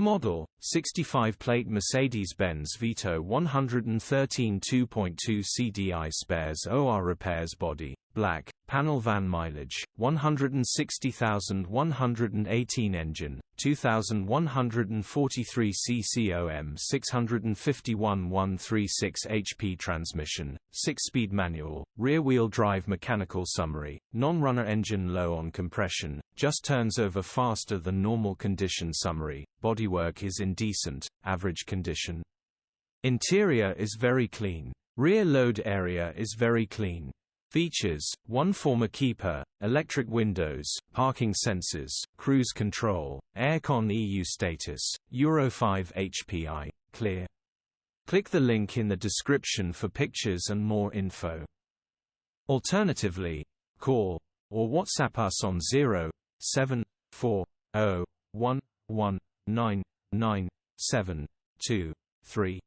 model, 65-plate Mercedes-Benz Vito 113 2.2 CDI spares OR repairs body, black, panel van mileage, 160,118 engine, 2,143 cc 651 136 HP transmission, 6-speed manual, rear-wheel drive mechanical summary, non-runner engine low on compression, just turns over faster than normal condition summary, bodywork is in decent, average condition. Interior is very clean. Rear load area is very clean. Features: 1 former keeper, electric windows, parking sensors, cruise control, aircon EU status, Euro 5 HPI, clear. Click the link in the description for pictures and more info. Alternatively, call or WhatsApp us on 07401199723.